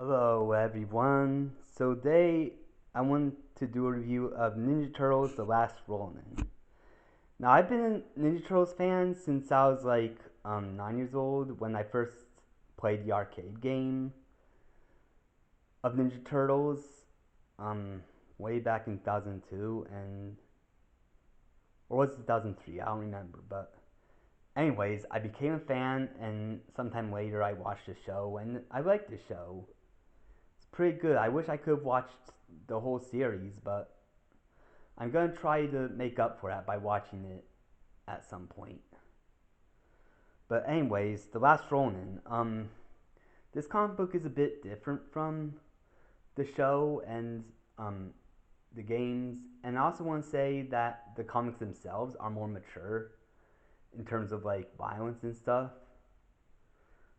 Hello everyone. So today I want to do a review of Ninja Turtles: The Last Ronin. Now I've been a Ninja Turtles fan since I was like 9 years old when I first played the arcade game of Ninja Turtles um way back in 2002 and or was it 2003? I don't remember, but anyways, I became a fan and sometime later I watched the show and I liked the show. It's pretty good. I wish I could have watched the whole series, but I'm gonna try to make up for that by watching it at some point. But anyways, The Last Ronin. This comic book is a bit different from the show and um the games, and I also want to say that the comics themselves are more mature in terms of like violence and stuff.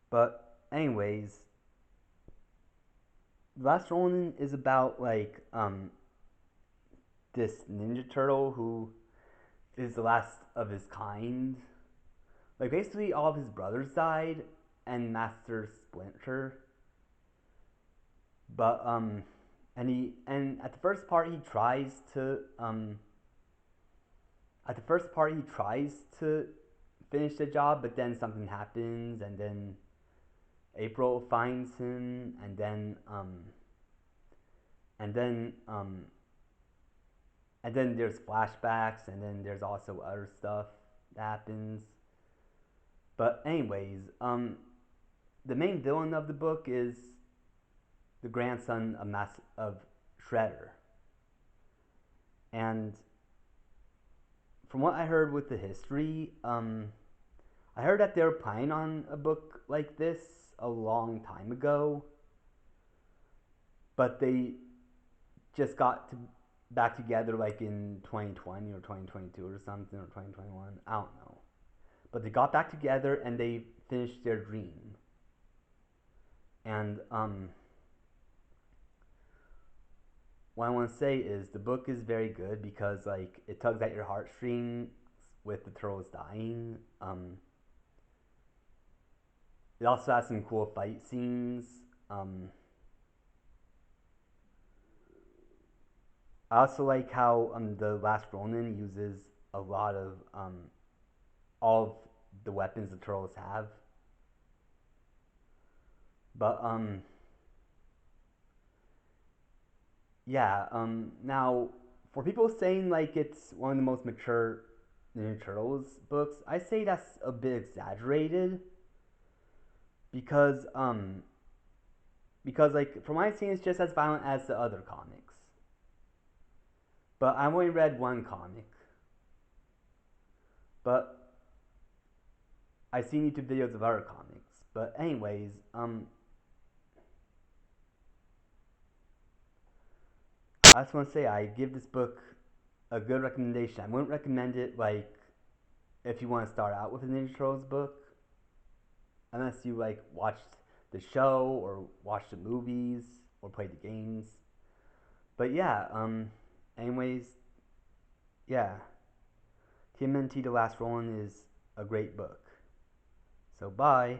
But anyways, The Last Ronin is about like this Ninja Turtle who is the last of his kind. Like basically all of his brothers died and Master Splinter. But and at the first part he tries to finish the job, but then something happens and then April finds him and then and then there's flashbacks and then there's also other stuff that happens. But anyways, the main villain of the book is the grandson of Shredder. And from what I heard with the history, I heard that they were planning on a book like this a long time ago, but they just back together like in 2020 or 2022 or something, or 2021. I don't know. But they got back together and they finished their dream. And what I want to say is the book is very good because like it tugs at your heartstrings with the turtles dying. It also has some cool fight scenes. Um, I also like how the Last Ronin uses a lot of all of the weapons the turtles have. But yeah. Now for people saying like it's one of the most mature Ninja Turtles books, I say that's a bit exaggerated because like from my seen it's just as violent as the other comics. But I only read one comic. But I've seen YouTube videos of other comics. But anyways, I just want to say I give this book a good recommendation. I wouldn't recommend it like if you want to start out with a Ninja Turtles book, unless you like watched the show or watched the movies or played the games. But yeah, anyways, yeah, TMNT The Last Ronin is a great book. So bye.